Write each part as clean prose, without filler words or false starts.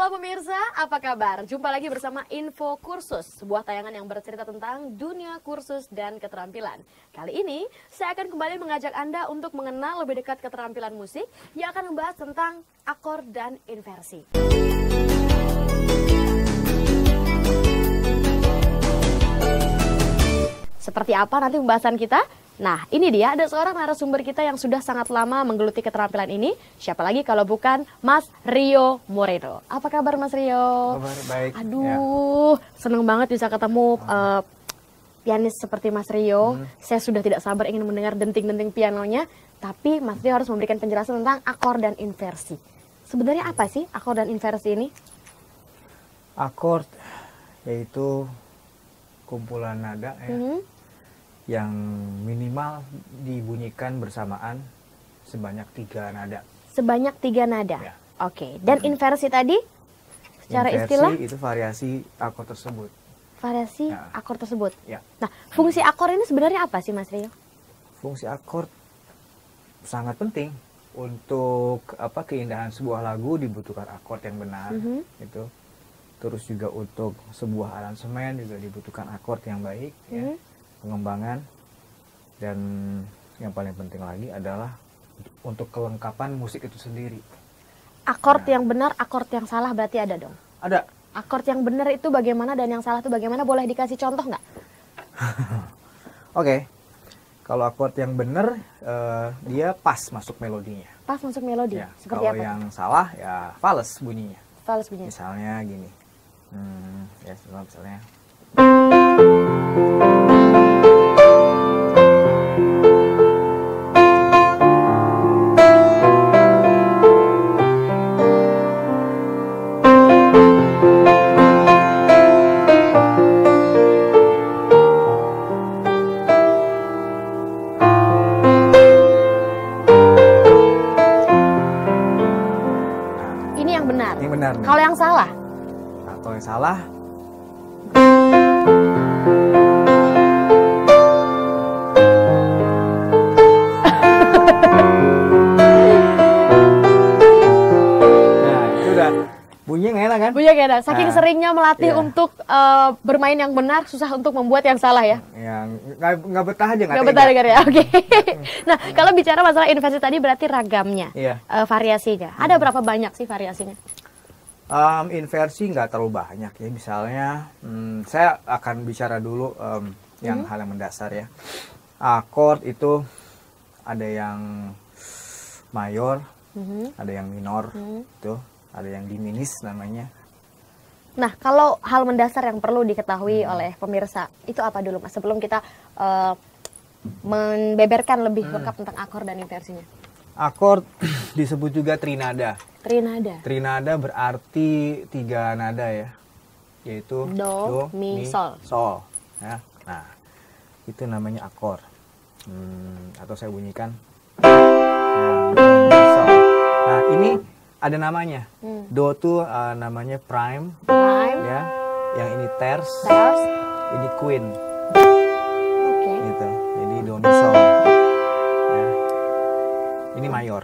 Halo pemirsa, apa kabar? Jumpa lagi bersama Info Kursus, sebuah tayangan yang bercerita tentang dunia kursus dan keterampilan. Kali ini, saya akan kembali mengajak Anda untuk mengenal lebih dekat keterampilan musik yang akan membahas tentang akord dan inversi. Seperti apa nanti pembahasan kita? Nah, ini dia ada seorang narasumber kita yang sudah sangat lama menggeluti keterampilan ini. Siapa lagi kalau bukan Mas Rio Moreno. Apa kabar Mas Rio? Kabar baik. Aduh, seneng banget bisa ketemu pianis seperti Mas Rio. Saya sudah tidak sabar ingin mendengar denting-denting pianonya. Tapi Mas Rio harus memberikan penjelasan tentang akord dan inversi. Sebenarnya apa sih akord dan inversi ini? Akord yaitu kumpulan nada ya. Yang minimal dibunyikan bersamaan sebanyak 3 nada. Sebanyak 3 nada? Ya. Oke. Dan inversi tadi? Secara istilah? Inversi itu variasi akord tersebut. Variasi Ya. akord tersebut? Ya. Nah, fungsi akord ini sebenarnya apa sih Mas Rio? Fungsi akord sangat penting. Untuk keindahan sebuah lagu dibutuhkan akord yang benar. Gitu. Terus juga untuk sebuah aransemen juga dibutuhkan akord yang baik. Ya. Pengembangan, dan yang paling penting lagi adalah untuk kelengkapan musik itu sendiri. Akord yang benar, akord yang salah berarti ada dong? Ada. Akord yang benar itu bagaimana dan yang salah itu bagaimana? Boleh dikasih contoh nggak? Oke. Kalau akord yang benar, dia pas masuk melodinya. Pas masuk melodi? Ya, Seperti kalau apa? yang salah, ya fals bunyinya. Fals bunyinya. Misalnya gini. Ya, misalnya. Ini yang benar? Ini benar. Kalau yang salah? Nah, kalau yang salah, bunyinya nggak enak kan? Bunyinya nggak enak. Saking Nah, seringnya melatih iya. untuk bermain yang benar, susah untuk membuat yang salah ya? Yang nggak betah aja, Nggak betah dengar ya? Oke. Nah, kalau bicara masalah inversi tadi berarti ragamnya, Iya. variasinya. Ada berapa banyak sih variasinya? Inversi nggak terlalu banyak ya. Misalnya, saya akan bicara dulu yang hal yang mendasar ya. Akord itu ada yang mayor, ada yang minor, itu ada yang diminis namanya. Nah, kalau hal mendasar yang perlu diketahui oleh pemirsa, itu apa dulu Mas? Sebelum kita membeberkan lebih lengkap tentang akord dan inversinya. Akord disebut juga trinada. Trinada. Trinada berarti 3 nada ya, yaitu Do, mi, sol. Sol. Ya. Nah, itu namanya akord. Atau saya bunyikan. Do, mi, sol. Nah, ini ada namanya. Do tuh namanya prime. Prime. Ya. Yang ini terce. Terce. Ini queen. Oke. Gitu. Jadi do, mi, sol. Ya. Ini mayor.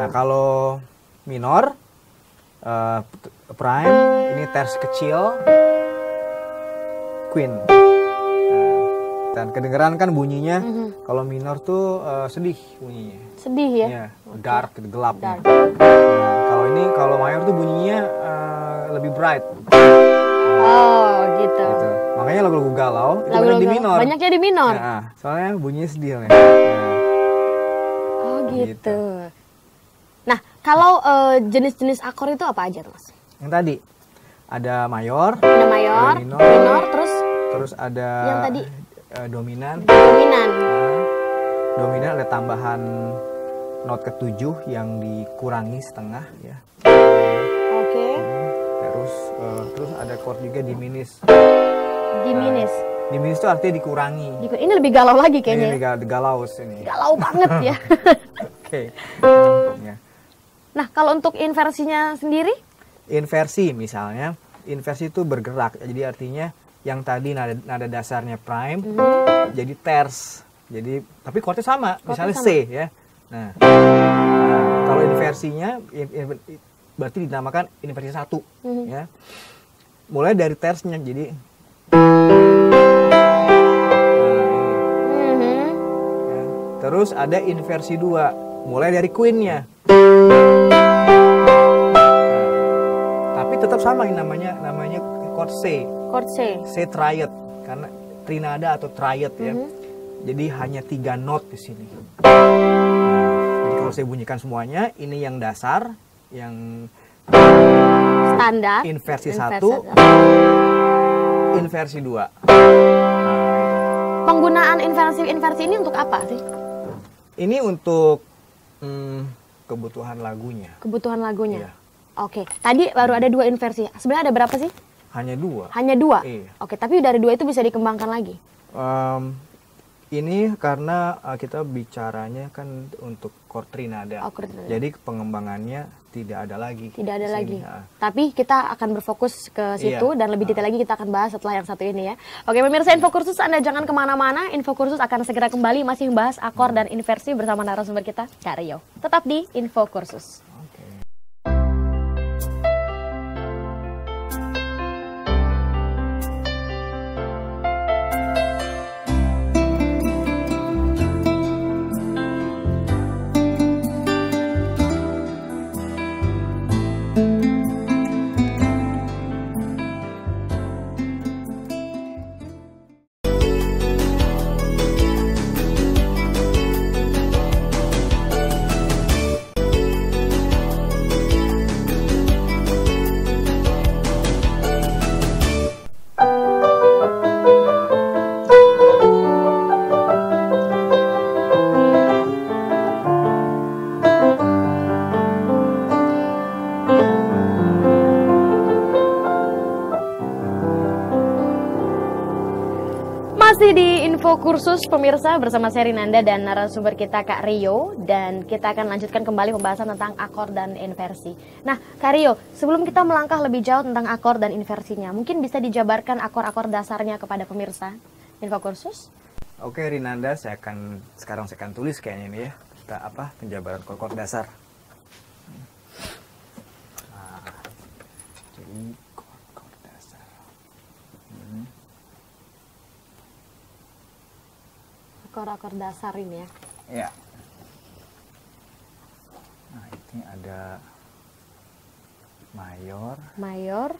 Nah, kalau minor, prime, ini terce kecil, queen. Nah, dan kedengeran kan bunyinya, kalau minor tuh sedih bunyinya. Sedih ya? Ya, dark, gelap. Dark. Nah, kalau mayor tuh bunyinya lebih bright. Oh, gitu. Gitu. Makanya lagu-lagu galau itu Lagu-lagu banyak di minor. banyaknya di minor. Nah, soalnya bunyinya sedih. Nah. Oh, gitu. Nah, kalau jenis-jenis akord itu apa aja tuh Mas? Yang tadi ada mayor, Ada mayor, ada minor, terus ada yang tadi dominan. dominan. Nah, dominan ada tambahan not ke-7 yang dikurangi setengah ya. Oke. Terus ada chord juga diminis. Diminis. Diminis itu artinya dikurangi. Ini lebih galau lagi kayaknya. Ini galau ini. Galau banget ya. Oke. Ya. Nah, kalau untuk inversinya sendiri? Inversi misalnya, inversi itu bergerak. Jadi artinya yang tadi nada dasarnya prime jadi terce. Jadi tapi chordnya sama, misalnya C ya. Nah, kalau inversinya berarti dinamakan inversi 1 ya. Mulai dari tersnya, jadi ya. Terus ada inversi 2, mulai dari queennya. Tapi tetap sama ini namanya chord C. Chord C. C triad, karena trinada atau triad ya. Jadi hanya 3 not di sini. Jadi kalau saya bunyikan semuanya, ini yang dasar, yang Standar. inversi 1, inversi 2. Penggunaan inversi ini untuk apa sih? Ini untuk kebutuhan lagunya. Kebutuhan lagunya. Iya. Oke, tadi baru ada 2 inversi. Sebenarnya ada berapa sih? Hanya 2. Hanya 2? Iya. Oke, tapi dari 2 itu bisa dikembangkan lagi? Ini karena kita bicaranya kan untuk chord trinada. Oh, chord trinada. Jadi pengembangannya tidak ada lagi. Tidak ada di sini. lagi. Ya. Tapi kita akan berfokus ke situ Iya. dan lebih detail lagi kita akan bahas setelah yang satu ini ya. Oke, pemirsa Info Kursus, Anda jangan kemana-mana. Info Kursus akan segera kembali masih membahas akor dan inversi bersama narasumber kita, Kak Rio. Tetap di Info Kursus. Oke. Masih di Info Kursus pemirsa bersama saya Rinanda dan narasumber kita Kak Rio, dan kita akan lanjutkan kembali pembahasan tentang akor dan inversi. Nah, Kak Rio, sebelum kita melangkah lebih jauh tentang akor dan inversinya, mungkin bisa dijabarkan akor-akor dasarnya kepada pemirsa Info Kursus? Oke, Rinanda, sekarang saya akan tulis kayaknya ini ya. Kita penjabaran chord dasar. Nah, jadi chord dasar. Akor-akor dasar ini ya. Ya. Nah, ini ada mayor, Mayor,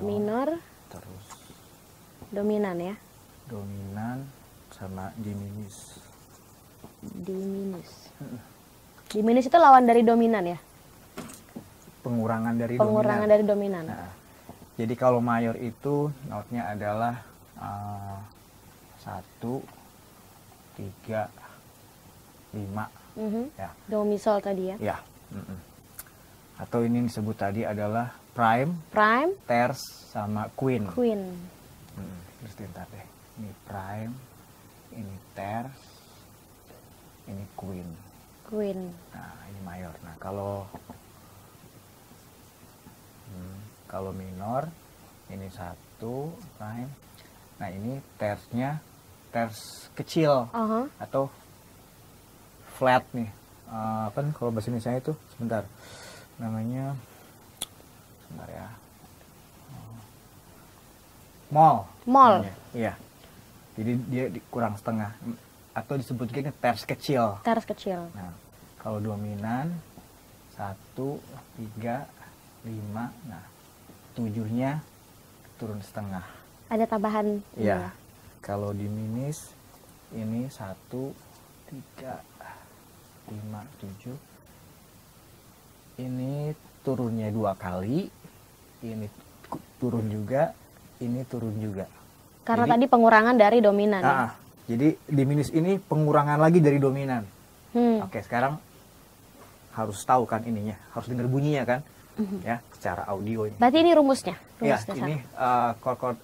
minor, terus dominan ya. dominan sama diminis. Diminis. Diminis itu lawan dari dominan ya? Pengurangan dari Pengurangan dominan. dari dominan. Nah, jadi kalau mayor itu notnya adalah 1, 3, 5 ya. Do mi sol tadi ya. Ya. Atau ini disebut tadi adalah prime, Prime, ters sama queen. queen. Terus ntar deh. Ini prime, ini ters, ini queen. Queen. Nah, ini mayor. Nah, kalau minor ini 1 prime. Nah, ini tersnya ters kecil atau flat nih. Kan kalau bahasa Indonesia itu sebentar. Namanya sebentar ya. Mol. Mol. Iya. Jadi dia kurang setengah atau disebut juga ters kecil. Ters kecil. Nah, kalau dominan 1, 3, 5. Nah, 7-nya turun setengah. Ada tambahan. Iya. Kalau diminis ini 1, 3, 5, 7. Ini turunnya 2 kali. Ini turun juga. Ini turun juga. Karena Jadi, tadi pengurangan dari dominan. Ya? Jadi diminis ini pengurangan lagi dari dominan. Oke, sekarang harus tahu kan ininya, harus dengar bunyinya kan, ya, secara audionya. Berarti ini rumusnya. Ya, Rumus dasar. ini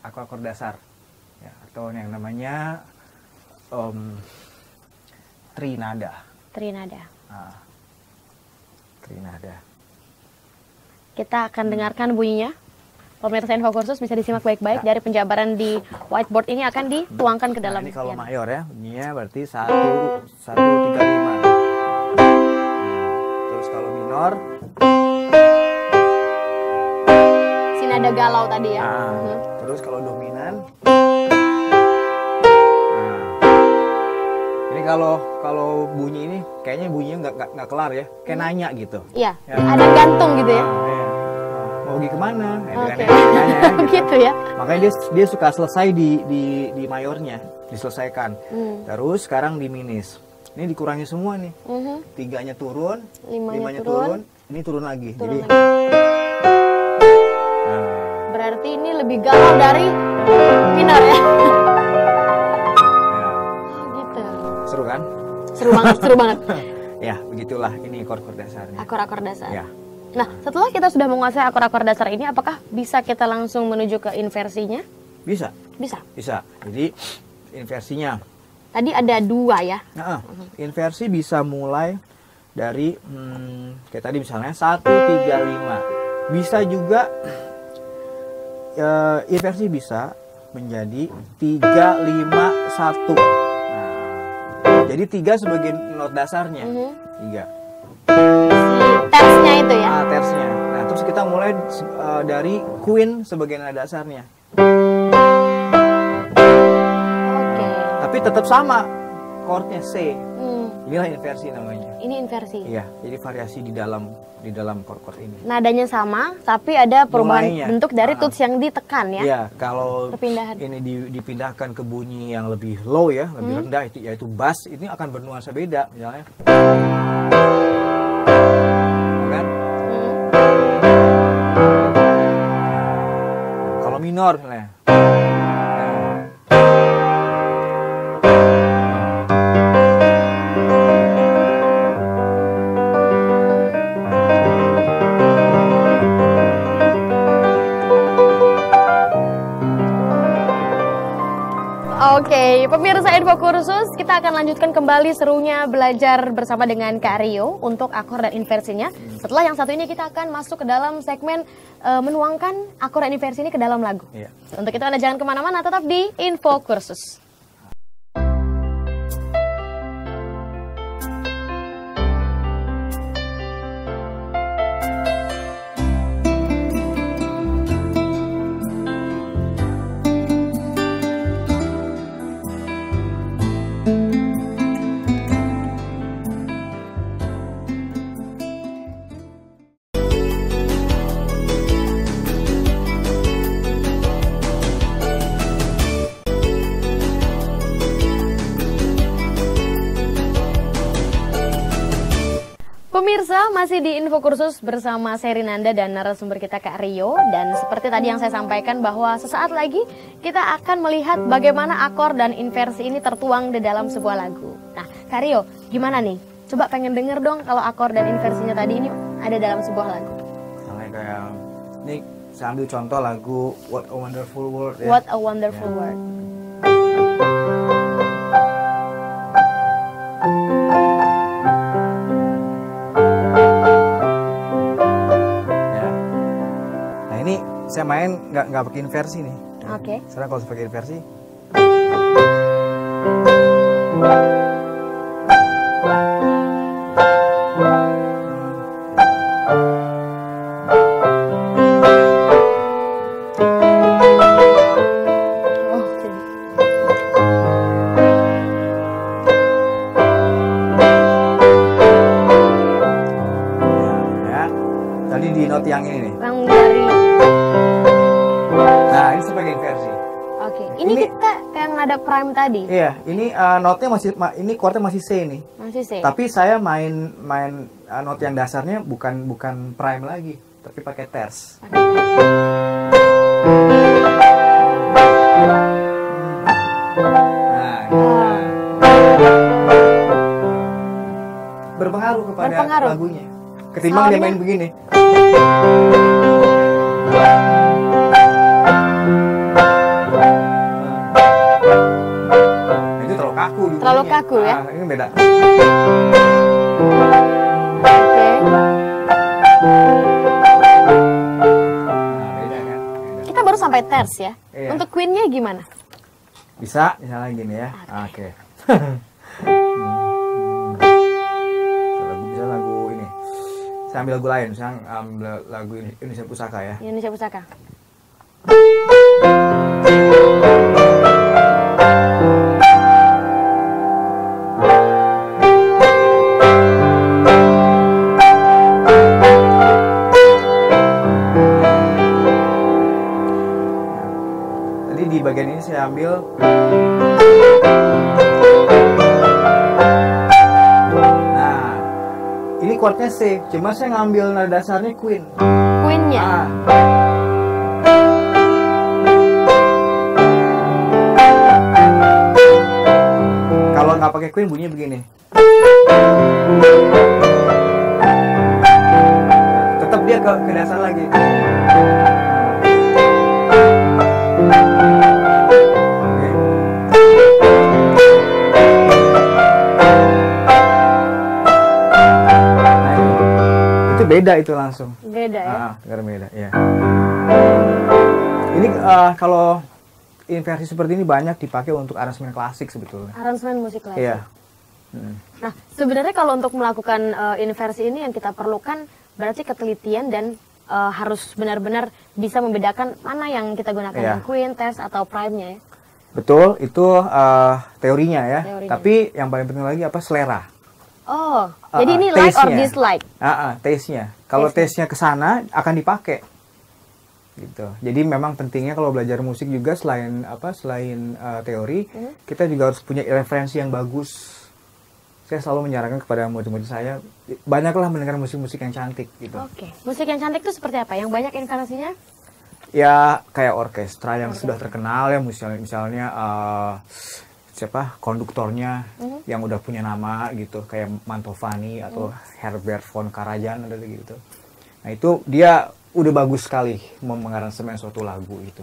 akor dasar, ya, atau yang namanya trinada. Trinada. Trinada. Kita akan dengarkan bunyinya. Pemirsa Info Kursus bisa disimak baik-baik dari penjabaran di whiteboard ini akan dituangkan ke dalam. Nah, ini kalau piano. mayor ya, bunyinya berarti 1, 1, 3, 5. Terus kalau minor, Sini ada galau tadi ya. terus kalau dominan, ini kalau bunyi ini kayaknya bunyinya nggak kelar ya, kayak nanya gitu. Iya, Ya. ada gantung gitu ya. Iya. Mau pergi kemana? Oke. Nanya, Gitu ya. Makanya dia suka selesai di mayornya, diselesaikan. Terus sekarang di minis. Ini dikurangi semua nih. 3-nya turun, Limanya 5-nya turun, ini turun lagi. turun Jadi lagi. Berarti ini lebih galau dari minor ya. ya, Oh, gitu. seru kan? Seru banget, seru banget. Ya, begitulah ini chord-chord dasarnya. Akor-akor dasar. Ya. Nah, setelah kita sudah menguasai akor-akor dasar ini, apakah bisa kita langsung menuju ke inversinya? Bisa, Bisa. bisa. Jadi inversinya. Tadi ada 2 ya. Nah, inversi bisa mulai dari kayak tadi misalnya 1, 3, 5. Bisa juga inversi bisa menjadi 3, 5, 1. Nah, jadi 3 sebagai not dasarnya. 3. Si tersnya itu ya. Nah, tersnya. Nah, terus kita mulai dari queen sebagai nada dasarnya. Oke. Tapi tetap sama chordnya C. Hmm, Inilah inversi namanya. Ini inversi. Iya, jadi variasi di dalam chord-chord ini. Nadanya sama, tapi ada perubahan Mulainya. bentuk dari tuts yang ditekan ya. Iya, kalau Perpindahan. ini dipindahkan ke bunyi yang lebih low ya, lebih rendah itu yaitu bass, ini akan bernuansa beda misalnya. Kan? Kalau minor misalnya. Oke, pemirsa Info Kursus, kita akan lanjutkan kembali serunya belajar bersama dengan Kak Rio untuk akor dan inversinya. Setelah yang satu ini kita akan masuk ke dalam segmen menuangkan akor dan inversi ini ke dalam lagu. Iya. Untuk itu Anda jangan kemana-mana, tetap di Info Kursus. Pemirsa, masih di Info Kursus bersama Serinanda dan narasumber kita Kak Rio. Dan seperti tadi yang saya sampaikan bahwa sesaat lagi kita akan melihat bagaimana akor dan inversi ini tertuang di dalam sebuah lagu. Nah, Kak Rio, gimana nih? Coba pengen denger dong kalau akor dan inversinya tadi ini ada dalam sebuah lagu. Misalnya kayak ini saya ambil contoh lagu What a Wonderful World ya. What a Wonderful World. Ya. Nah ini saya main nggak pakai inversi nih. Oke. Sekarang kalau saya pakai inversi, Oke. ya. Tadi di note yang ini nih. Yang dari Nah ini saya pakai inversi. Oke. Ini kita yang nada prime tadi. Iya, ini note-nya ini chordnya masih C nih. Masih sih. Tapi saya main note yang dasarnya bukan prime lagi, tapi pakai ters. Nah, berpengaruh kepada Berpengaruh. lagunya. Ketimbang dia Soundnya- main begini. Nah, itu terlalu kaku. Terlalu bunyinya. kaku ya? Ini beda. Oke. Nah, beda kan? Beda. Kita baru sampai ters ya. Iya. Untuk queennya gimana? Bisa, misalnya gini ya. Oke. Lagu bisa lagu ini. Saya ambil lagu lain, saya ambil lagu Indonesia Pusaka ya. Indonesia Pusaka. Tadi di bagian ini saya ambil chordnya C, cuma saya ngambil nada dasarnya Queen. Queen-nya? Kalau nggak pakai Queen bunyinya begini. Tetap dia ke dasar lagi. Beda itu langsung. Beda ya? Beda ya. Ini kalau inversi seperti ini banyak dipakai untuk aransemen klasik sebetulnya. Aransemen musik klasik. Iya. Nah, sebenarnya kalau untuk melakukan inversi ini yang kita perlukan berarti ketelitian dan harus benar-benar bisa membedakan mana yang kita gunakan, yang queen, test atau prime-nya ya. Betul, itu teorinya ya. Teorinya. Tapi yang paling penting lagi apa? Selera. Oh, jadi ini like or dislike? Taste-nya. Kalau taste-nya ke sana akan dipakai. Gitu. Jadi memang pentingnya kalau belajar musik juga selain teori, kita juga harus punya referensi yang bagus. Saya selalu menyarankan kepada murid-murid saya, banyaklah mendengar musik-musik yang cantik gitu. Oke. Musik yang cantik itu seperti apa? Yang banyak inkarnasinya? Ya kayak orkestra yang sudah terkenal ya, misalnya siapa konduktornya yang udah punya nama gitu, kayak Mantovani atau Herbert von Karajan ada gitu. Nah itu dia udah bagus sekali mengaransemen suatu lagu itu.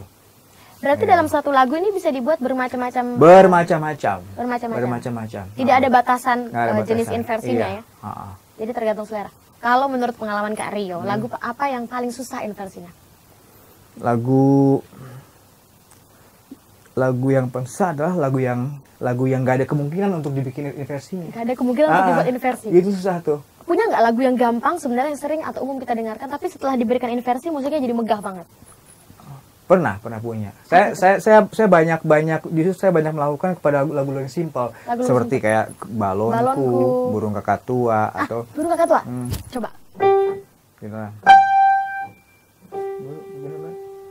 Berarti dalam suatu lagu ini bisa dibuat bermacam-macam. Bermacam-macam. Tidak ada batasan jenis batasan. inversinya ya. Jadi tergantung selera. Kalau menurut pengalaman Kak Rio, lagu apa yang paling susah inversinya? Lagu yang paling susah adalah lagu yang nggak ada kemungkinan untuk dibikin inversinya. Nggak ada kemungkinan untuk dibuat inversi. Itu susah tuh. Punya nggak lagu yang gampang sebenarnya yang sering atau umum kita dengarkan, tapi setelah diberikan inversi musiknya jadi megah banget? Pernah punya. Saya banyak justru saya banyak melakukan kepada lagu-lagu yang simpel, seperti kayak Balonku, Burung Kakak Tua atau Burung Kakak Tua. Coba. Gitu lah.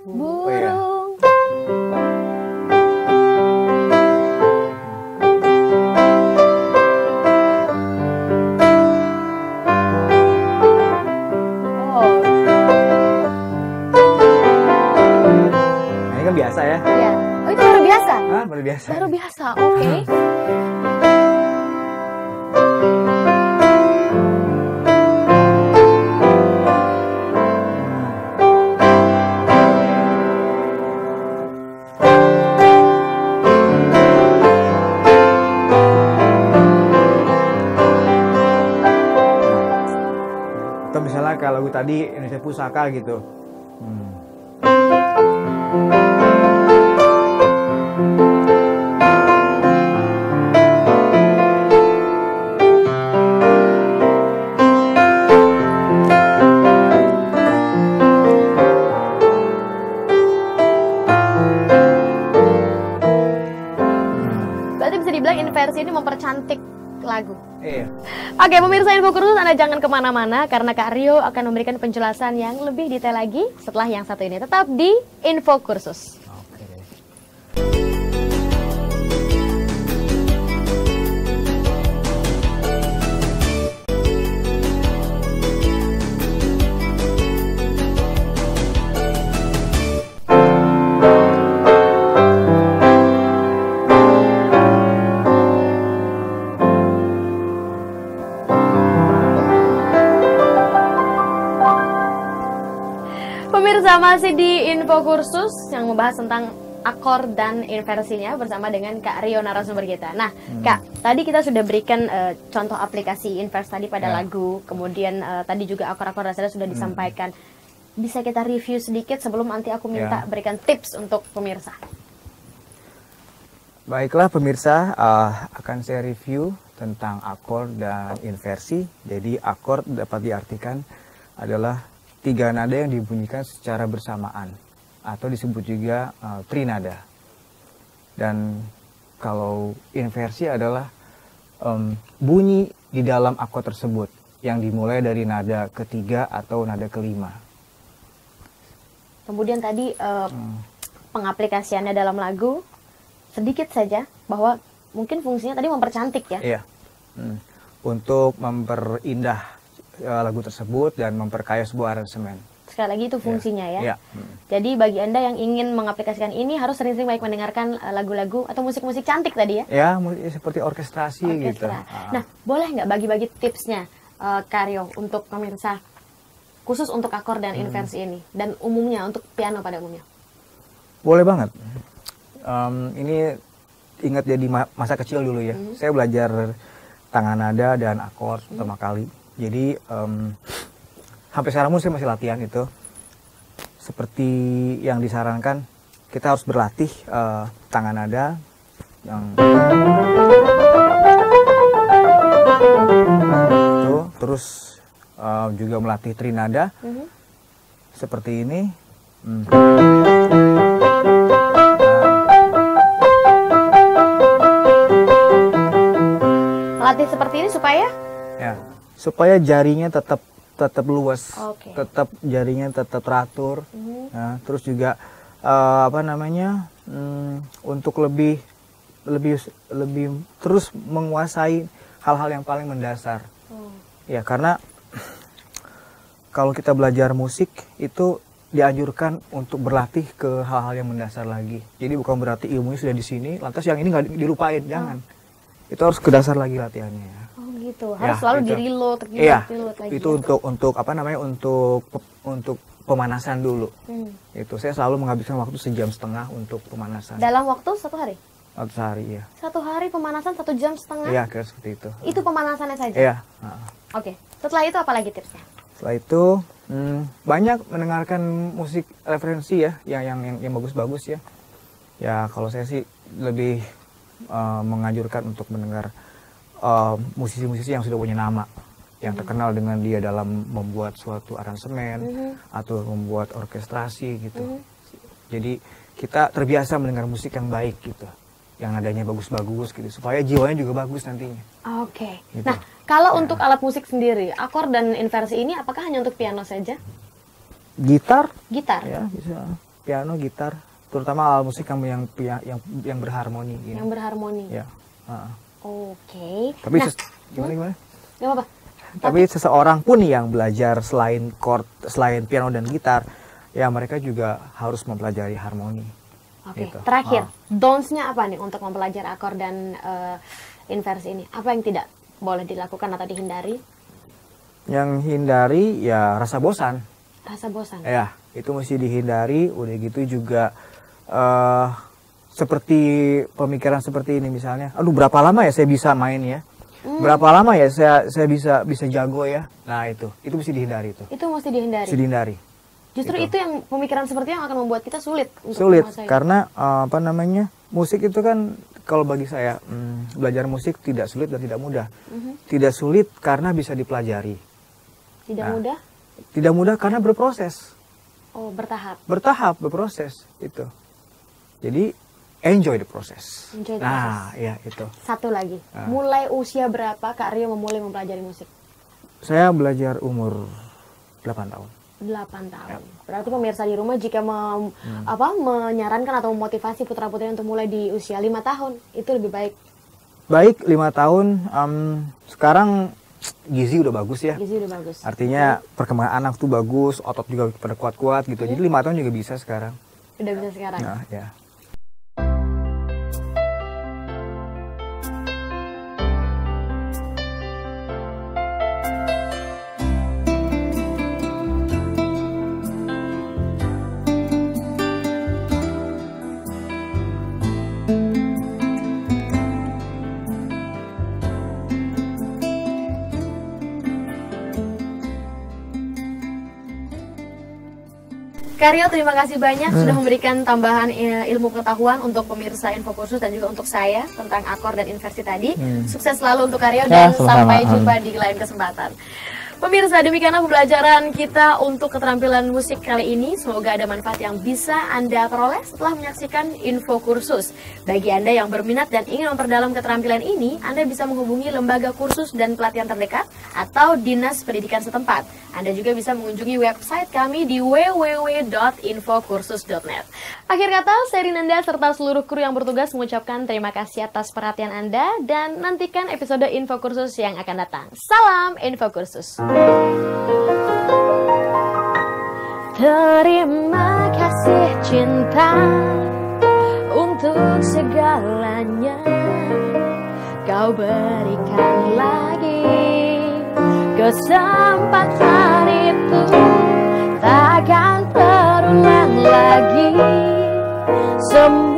Burung. Biasa ya? Iya. Oh itu baru biasa? Baru biasa. Baru biasa, oke. Atau misalnya kayak lagu tadi Indonesia Pusaka gitu. Inversi ini mempercantik lagu. Iya. Oke, pemirsa Info Kursus, Anda jangan kemana-mana karena Kak Rio akan memberikan penjelasan yang lebih detail lagi setelah yang satu ini. Tetap di Info Kursus. Pemirsa, masih di Info Kursus yang membahas tentang akor dan inversinya bersama dengan Kak Rio narasumber kita. Nah, Kak, tadi kita sudah berikan contoh aplikasi invers tadi pada lagu, kemudian tadi juga akor-akor dasarnya sudah disampaikan. Bisa kita review sedikit sebelum nanti aku minta berikan tips untuk pemirsa. Baiklah pemirsa, akan saya review tentang akor dan inversi. Jadi akor dapat diartikan adalah 3 nada yang dibunyikan secara bersamaan atau disebut juga trinada. Dan kalau inversi adalah bunyi di dalam akord tersebut yang dimulai dari nada ketiga atau nada kelima. Kemudian tadi pengaplikasiannya dalam lagu sedikit saja, bahwa mungkin fungsinya tadi mempercantik ya. Iya. Untuk memperindah lagu tersebut dan memperkaya sebuah aransemen. Sekali lagi itu fungsinya ya. Iya. Jadi bagi Anda yang ingin mengaplikasikan ini harus sering-sering baik mendengarkan lagu-lagu atau musik-musik cantik tadi ya. Ya, seperti orkestrasi gitu. Nah, boleh nggak bagi-bagi tipsnya Karyo untuk pemirsa khusus untuk akor dan inversi ini dan umumnya untuk piano pada umumnya? Boleh banget. Ini ingat jadi masa kecil dulu ya. Saya belajar tangan nada dan akor pertama kali. Jadi sampai sekarang pun saya masih latihan itu. Seperti yang disarankan, kita harus berlatih tangan nada yang itu, terus juga melatih trinada seperti ini. Melatih seperti ini supaya jarinya tetap luas, tetap jarinya tetap teratur. Nah, terus juga untuk lebih terus menguasai hal-hal yang paling mendasar. Ya, karena kalau kita belajar musik itu dianjurkan untuk berlatih ke hal-hal yang mendasar lagi. Jadi bukan berarti ilmunya sudah di sini, lantas yang ini nggak dilupain, jangan. Itu harus ke dasar lagi latihannya. Oh gitu, harus selalu di-reload lagi. Itu untuk pemanasan dulu. Itu saya selalu menghabiskan waktu 1,5 jam untuk pemanasan. Dalam waktu 1 hari? 1 hari, ya. 1 hari pemanasan 1,5 jam? Iya, kira seperti itu. Itu pemanasannya saja? Iya. Oke, setelah itu apa lagi tipsnya? Setelah itu banyak mendengarkan musik referensi ya, yang bagus-bagus ya. Ya kalau saya sih lebih menganjurkan untuk mendengar musisi-musisi yang sudah punya nama, yang terkenal dengan dia dalam membuat suatu aransemen atau membuat orkestrasi gitu. Jadi kita terbiasa mendengar musik yang baik gitu, yang nadanya bagus-bagus gitu, supaya jiwanya juga bagus nantinya. Oke. Gitu. Nah, kalau untuk alat musik sendiri, akor dan inversi ini apakah hanya untuk piano saja? Gitar? Ya, bisa. Piano, gitar, terutama alat musik yang berharmoni. Gitu. Yang berharmoni. Ya. Oke. Tapi gimana? Gak apa-apa. Tapi seseorang pun yang belajar selain piano dan gitar, ya mereka juga harus mempelajari harmoni. Oke. Gitu. Terakhir, don'ts-nya apa nih untuk mempelajari akor dan inversi ini? Apa yang tidak boleh dilakukan atau dihindari? Yang hindari ya rasa bosan. Rasa bosan? Ya, itu mesti dihindari. Udah gitu juga seperti pemikiran seperti ini misalnya. Aduh, berapa lama ya saya bisa main ya? Berapa lama ya saya bisa jago ya? Nah, itu mesti dihindari itu. Itu mesti dihindari. Mesti dihindari. Justru itu yang pemikiran seperti yang akan membuat kita sulit untuk menguasai. Karena musik itu kan kalau bagi saya belajar musik tidak sulit dan tidak mudah. Tidak sulit karena bisa dipelajari. Mudah? Tidak mudah karena berproses. Oh, bertahap. Bertahap, berproses itu. Jadi enjoy the process. Ya itu. Satu lagi. Mulai usia berapa Kak Rio memulai mempelajari musik? Saya belajar umur 8 tahun. 8 tahun. Ya. Berarti pemirsa di rumah jika menyarankan atau memotivasi putra-putri untuk mulai di usia 5 tahun, itu lebih baik. Baik, 5 tahun. Sekarang gizi udah bagus ya. Gizi udah bagus. Artinya perkembangan anak tuh bagus, otot juga pada kuat-kuat gitu. Jadi 5 tahun juga bisa sekarang. Udah bisa sekarang. Nah, ya. Kak Rio, terima kasih banyak sudah memberikan tambahan ilmu pengetahuan untuk pemirsa Info Kursus dan juga untuk saya tentang akor dan inversi tadi. Sukses selalu untuk Kak Rio dan sampai jumpa di lain kesempatan. Pemirsa, demikianlah pembelajaran kita untuk keterampilan musik kali ini. Semoga ada manfaat yang bisa Anda peroleh setelah menyaksikan info kursus. Bagi Anda yang berminat dan ingin memperdalam keterampilan ini, Anda bisa menghubungi lembaga kursus dan pelatihan terdekat atau dinas pendidikan setempat. Anda juga bisa mengunjungi website kami di www.infokursus.net. Akhir kata, saya Rinanda serta seluruh kru yang bertugas mengucapkan terima kasih atas perhatian Anda dan nantikan episode info kursus yang akan datang. Salam info kursus. Terima kasih cinta untuk segalanya kau berikan lagi. Kesempatan itu takkan terulang lagi. Semua